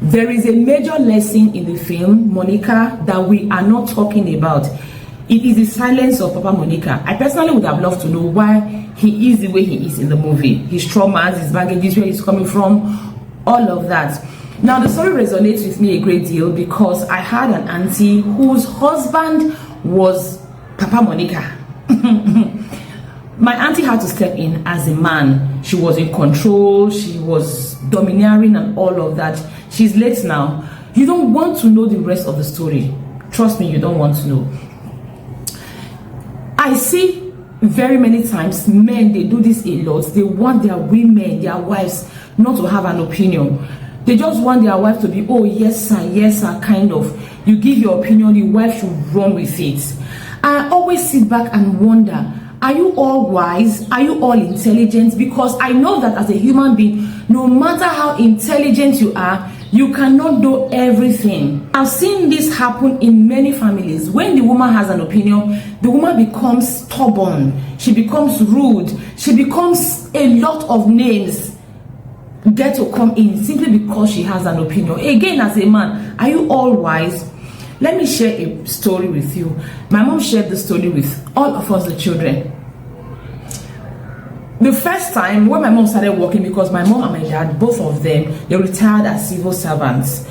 There is a major lesson in the film, Monica, that we are not talking about. It is the silence of Papa Monica. I personally would have loved to know why he is the way he is in the movie. His traumas, his baggages, where he's coming from, all of that. Now, the story resonates with me a great deal because I had an auntie whose husband was Papa Monica. My auntie had to step in as a man. She was in control, she was domineering and all of that. She's late now. You don't want to know the rest of the story. Trust me, you don't want to know. I see very many times men, they do this a lot. They want their women, their wives, not to have an opinion. They just want their wife to be, oh yes sir, kind of. You give your opinion, the wife should run with it. I always sit back and wonder, are you all wise? Are you all intelligent? Because I know that as a human being, no matter how intelligent you are, you cannot do everything. I've seen this happen in many families. When the woman has an opinion, the woman becomes stubborn. She becomes rude. She becomes a lot of names get to come in simply because she has an opinion. Again, as a man, are you all wise? Let me share a story with you. My mom shared the story with all of us, the children. The first time when my mom started working, because my mom and my dad, both of them, they retired as civil servants.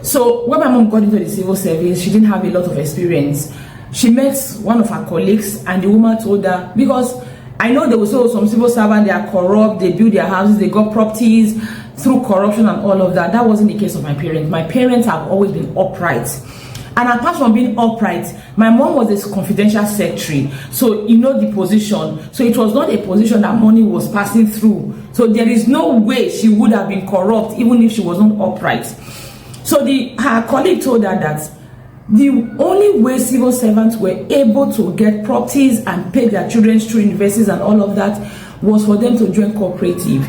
So when my mom got into the civil service, she didn't have a lot of experience. She met one of her colleagues and the woman told her, because I know there was also some civil servants, they are corrupt, they build their houses, they got properties through corruption and all of that. That wasn't the case of my parents. My parents have always been upright. And apart from being upright, my mom was a confidential secretary. So you know the position. So it was not a position that money was passing through. So there is no way she would have been corrupt even if she wasn't upright. So her colleague told her that the only way civil servants were able to get properties and pay their children through universities and all of that was for them to join cooperative.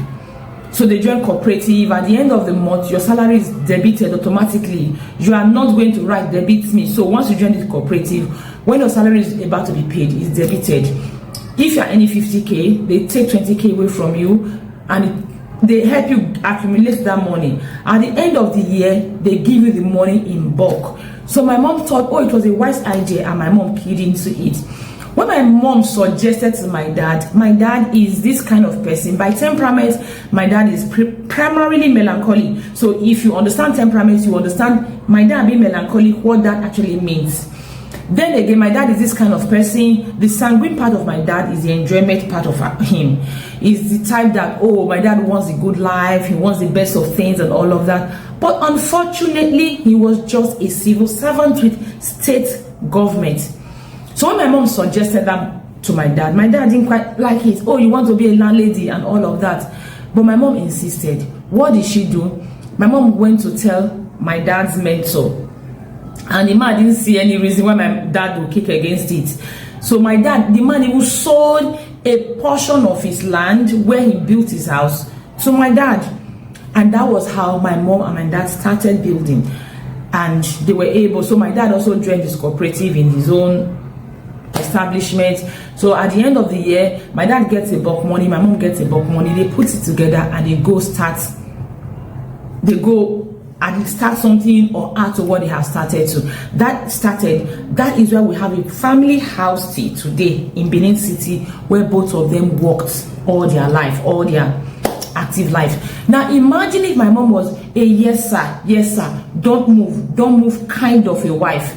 So they join cooperative. At the end of the month, your salary is debited automatically. You are not going to write debit me. So once you join the cooperative, when your salary is about to be paid, it's debited. If you are earning 50K, they take 20K away from you and they help you accumulate that money. At the end of the year, they give you the money in bulk. So my mom thought, oh, it was a wise idea, and my mom keyed into it. When my mom suggested to my dad is this kind of person. By temperament, my dad is primarily melancholy. So if you understand temperament, you understand my dad being melancholic, what that actually means. Then again, my dad is this kind of person. The sanguine part of my dad is the enjoyment part of him. He's the type that, oh, my dad wants a good life, he wants the best of things and all of that. But unfortunately, he was just a civil servant with state government. So when my mom suggested that to my dad didn't quite like it. Oh, you want to be a landlady and all of that. But my mom insisted. What did she do? My mom went to tell my dad's mentor. And the man didn't see any reason why my dad would kick against it. So my dad, the man even sold a portion of his land where he built his house to my dad. And that was how my mom and my dad started building. And they were able, so my dad also joined this cooperative in his own establishment. So at the end of the year, my dad gets a bulk money, my mom gets a bulk money. They put it together and they go and start something or add to what they have started to. That is why we have a family house till today in Benin City, where both of them worked all their life, all their active life. Now imagine if my mom was a yes sir, don't move kind of a wife.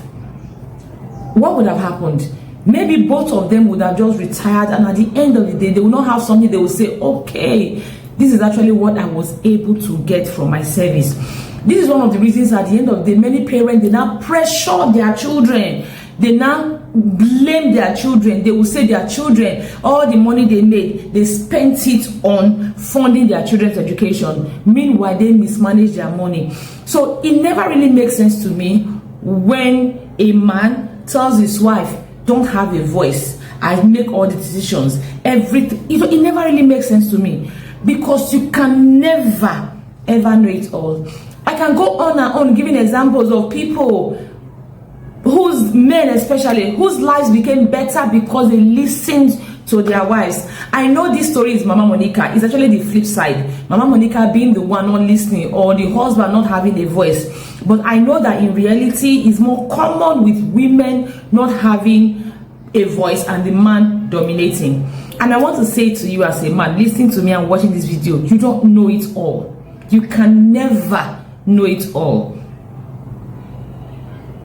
What would have happened? Maybe both of them would have just retired, and at the end of the day, they will not have something they will say, okay, this is actually what I was able to get from my service. This is one of the reasons at the end of the day, many parents, they now pressure their children. They now blame their children. They will say their children, all the money they made, they spent it on funding their children's education. Meanwhile, they mismanage their money. So it never really makes sense to me when a man tells his wife, don't have a voice, I make all the decisions, everything. It never really makes sense to me, because you can never ever know it all. I can go on and on giving examples of people whose men especially, whose lives became better because they listened to their wives. I know this story is Mama Monica. It's actually the flip side. Mama Monica being the one not listening, or the husband not having a voice. But I know that in reality, it's more common with women not having a voice and the man dominating. And I want to say to you as a man listening to me and watching this video, you don't know it all. You can never know it all.